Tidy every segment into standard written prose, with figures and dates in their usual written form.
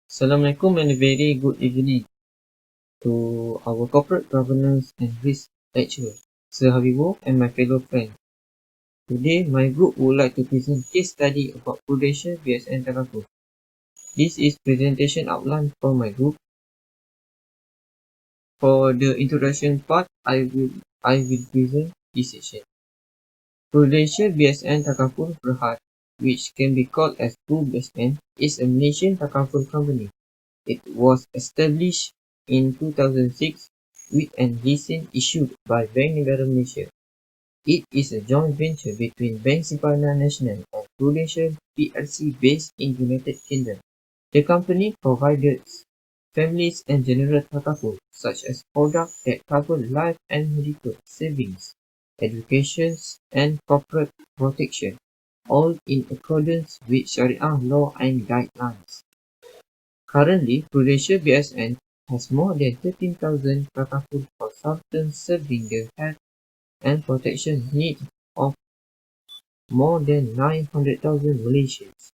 Assalamualaikum and a very good evening to our corporate governance and risk lecturer, Sir Habibu and my fellow friends. Today, my group would like to present case study about Prudential BSN Takaful. This is presentation outline for my group. For the introduction part, I will present this session. Prudential BSN Takaful Berhad, which can be called as Pru BSN, is a Malaysian Takaful company. It was established in 2006 with an license issued by Bank Negara Malaysia. It is a joint venture between Bank Simpanan Nasional and Prudential PLC based in United Kingdom. The company provided families and general takaful such as products that cover life and medical savings, education and corporate protection, all in accordance with Shariah law and guidelines. Currently, Prudential BSN has more than 13,000 takaful consultants serving the health and protection needs of more than 900,000 Malaysians.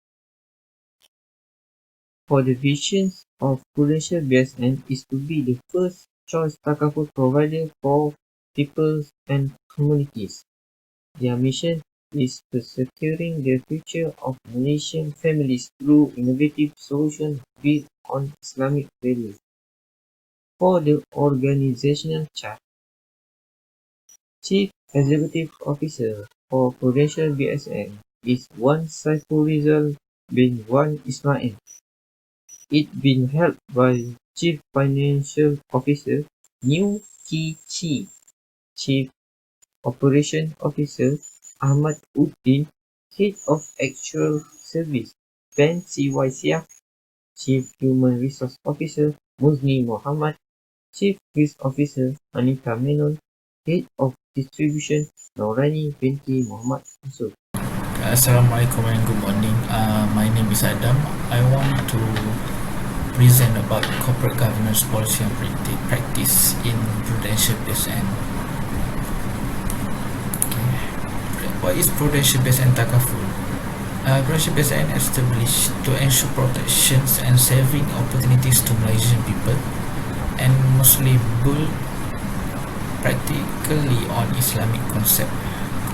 For the visions of Prudential BSN is to be the first choice takaful provider for people and communities. Their mission is to securing the future of Malaysian families through innovative solutions built on Islamic values. For the organizational chart, Chief Executive Officer for Prudential BSN is Wan Saiful Rizal bin Wan Ismail. It been held by Chief Financial Officer New Ki Chi, Chief Operation Officer Ahmad Uddin, Head of Actual Service Ben C.Y. Siak, Chief Human Resource Officer Muzni Mohamed, Chief Risk Officer Anita Menon, Head of Distribution Norani Binti Mohamed Yusuf. Assalamualaikum and good morning. My name is Adam. I want to present about corporate governance policy and practice in Prudential BSN. What is Prudential BSN Takaful? Prudential BSN established to ensure protections and saving opportunities to Malaysian people and mostly build practically on Islamic concept.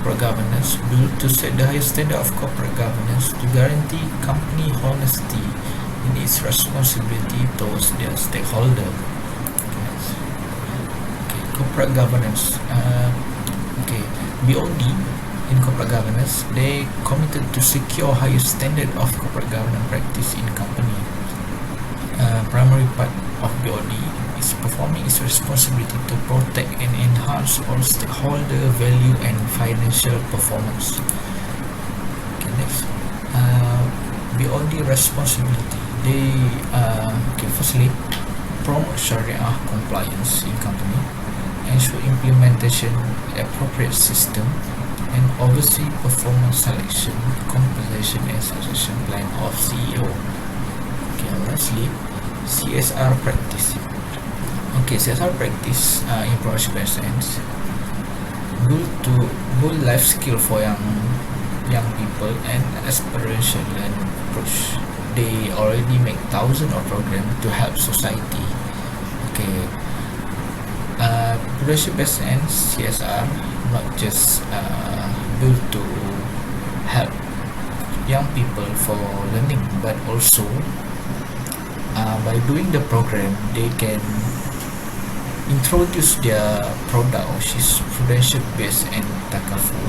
Corporate governance built to set the highest standard of corporate governance to guarantee company honesty in its responsibility towards their stakeholder. Corporate governance. BOD in corporate governance, they committed to secure highest standard of corporate governance practice in company. Primary part of BOD is performing its responsibility to protect and enhance all stakeholder value and financial performance. Next, BOD responsibility. They firstly promote Shariah compliance in company, ensure implementation appropriate system, and oversee performance selection, compensation, and succession plan of CEO. Lastly, CSR practice. CSR practice in Prudential BSN to build life skill for young people and aspiration and approach. They already make thousands of programs to help society. Prudential BSN CSR not just built to help young people for learning, but also by doing the program, they can introduce their product, which is Prudential BSN Takaful.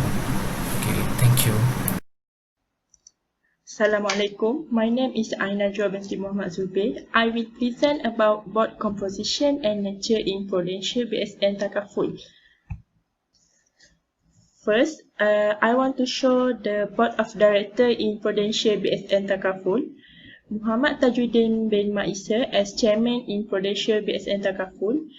Thank you. Assalamualaikum. My name is Najwa binti Mohamed Zubir. I will present about board composition and nature in Prudential BSN Takaful. First, I want to show the board of directors in Prudential BSN Takaful. Muhammad Tajuddin bin Maisa as chairman in Prudential BSN Takaful.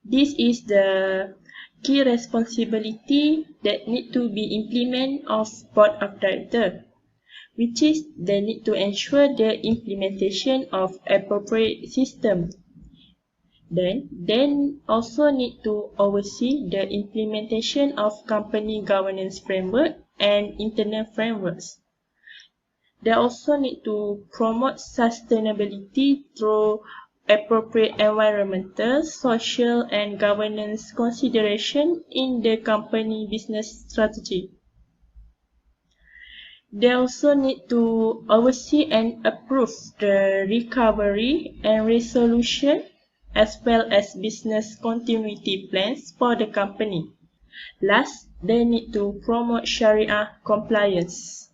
This is the key responsibility that need to be implemented of board of director, which is they need to ensure the implementation of appropriate system. Then also need to oversee the implementation of company governance framework and internal frameworks. They also need to promote sustainability through appropriate environmental, social, and governance consideration in the company business strategy. They also need to oversee and approve the recovery and resolution as well as business continuity plans for the company. Last, they need to promote Sharia compliance.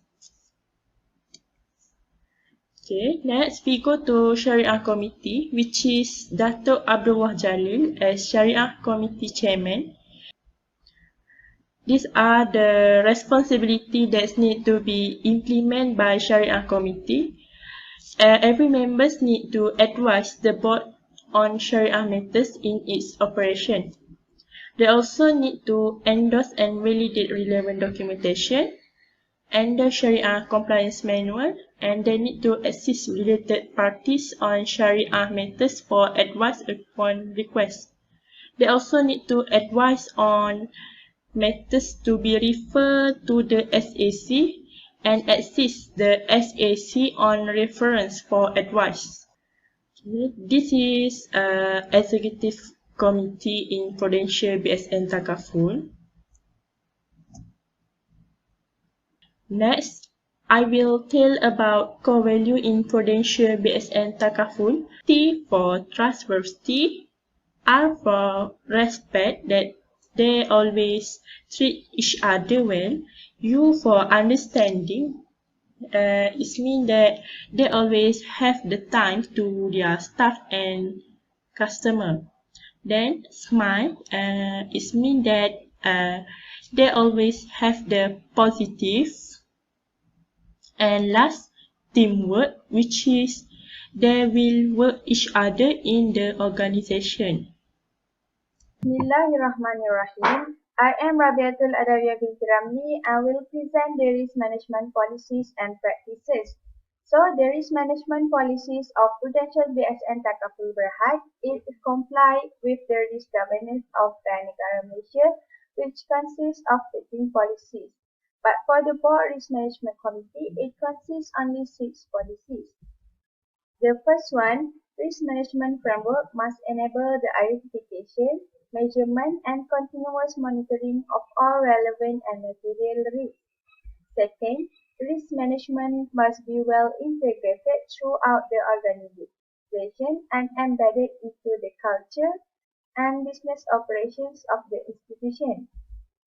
Okay, next we go to Sharia Committee, which is Dato' Abdullah Jalil as Sharia Committee Chairman. These are the responsibilities that need to be implemented by Sharia Committee. Every members need to advise the board on Sharia matters in its operation. They also need to endorse and validate relevant documentation and the Sharia compliance manual, and they need to assist related parties on Sharia matters for advice upon request. They also need to advise on matters to be referred to the SAC and assist the SAC on reference for advice. Okay. This is Executive Committee in Prudential BSN Takaful. Next, I will tell about core value in Prudential BSN Takaful. T for trustworthy, R for respect, that they always treat each other well, U for understanding, it means that they always have the time to their staff and customer. Then smile, it means that they always have the positive. And last, teamwork, which is they will work each other in the organization. Bismillahirrahmanirrahim. I am Rabiatul Adawiyah Binti Ramlee. I will present the risk management policies and practices. So, the risk management policies of Prudential BSN Takaful Berhad is comply with the risk governance of Bank Negara Malaysia, which consists of 13 policies. But for the Board Risk Management Committee, it consists only 6 policies. The first one, risk management framework must enable the identification, measurement, and continuous monitoring of all relevant and material risks. Second, risk management must be well integrated throughout the organization and embedded into the culture and business operations of the institution.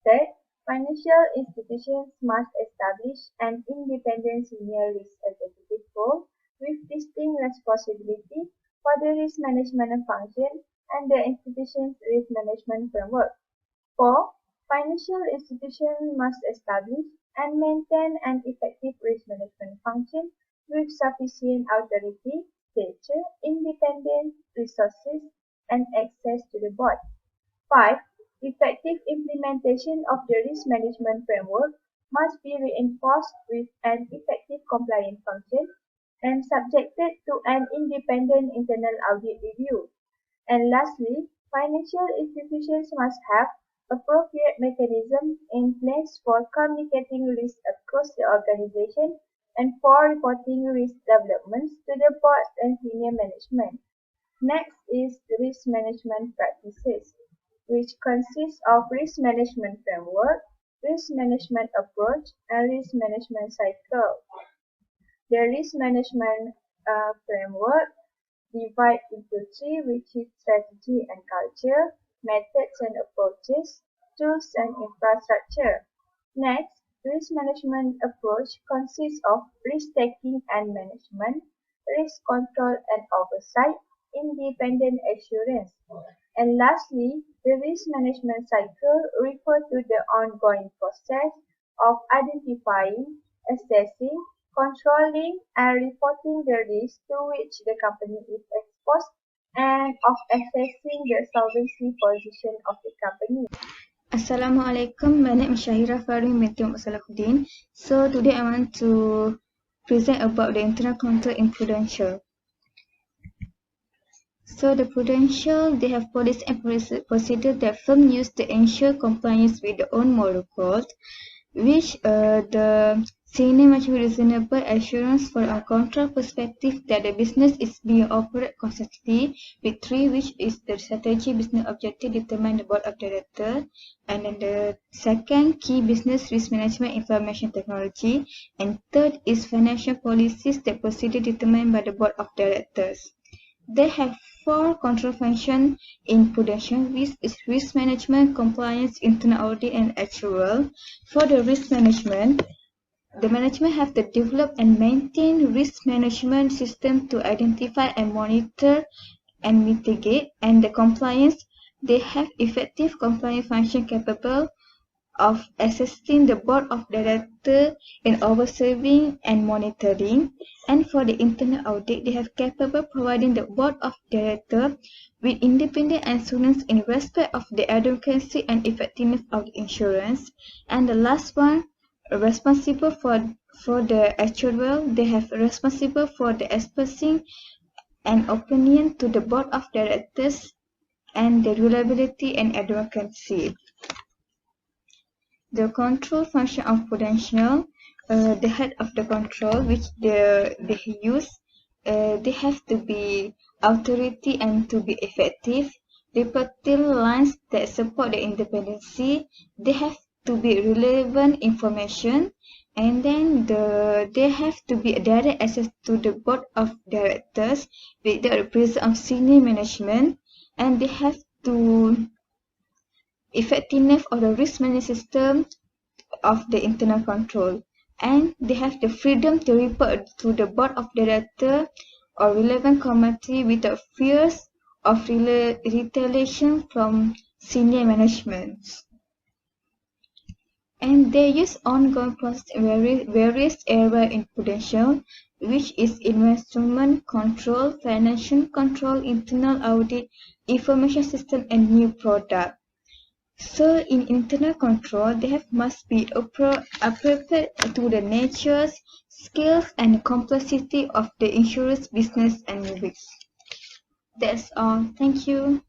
Third, financial institutions must establish an independent senior risk executive role with distinct responsibility for the risk management function and the institution's risk management framework. 4. Financial institutions must establish and maintain an effective risk management function with sufficient authority, stature, independence, resources, and access to the board. 5. Effective implementation of the risk management framework must be reinforced with an effective compliance function and subjected to an independent internal audit review. And lastly, financial institutions must have appropriate mechanisms in place for communicating risk across the organization and for reporting risk developments to the board and senior management. Next is risk management practices, which consists of risk management framework, risk management approach, and risk management cycle. The risk management framework divided into 3, which is strategy and culture, methods and approaches, tools and infrastructure. Next, risk management approach consists of risk-taking and management, risk control and oversight, independent assurance. And lastly, the risk management cycle refers to the ongoing process of identifying, assessing, controlling, and reporting the risk to which the company is exposed and of assessing the solvency position of the company. Assalamualaikum, my name is Shahirah Farvin, Binti Salahudin. So today I want to present about the internal control in Prudential. So the Prudential, they have policy and procedure that firm use to ensure compliance with the own moral code, which the Senior management reasonable assurance for a control perspective that the business is being operated consistently with three, which is the strategy, business objective determined the board of directors, and then the second key business risk management information technology, and third is financial policies that procedure determined by the board of directors. They have four control functions in Prudential, which is risk management, compliance, internal audit, and actuarial. For the risk management, the management have to develop and maintain risk management system to identify and monitor and mitigate. And the compliance, they have effective compliance function capable of assisting the board of directors in overseeing and monitoring. And for the internal audit, they have capable providing the board of directors with independent assurance in respect of the adequacy and effectiveness of the insurance. And the last one, responsible for the actuarial, they have responsible for the expressing an opinion to the board of directors and the reliability and advocacy. The control function of Prudential, the head of the control which they use, they have to be authority and to be effective. Reporting lines that support the independency, they have to be relevant information, and then they have to be direct access to the board of directors with the presence of senior management, and they have to effectiveness of the risk management system of the internal control, and they have the freedom to report to the board of directors or relevant committee without fears of retaliation from senior management. And they use ongoing process in various areas in Prudential, which is investment control, financial control, internal audit, information system, and new product. So in internal control, they must be appropriate to the nature, skills, and complexity of the insurance business and risk. That's all. Thank you.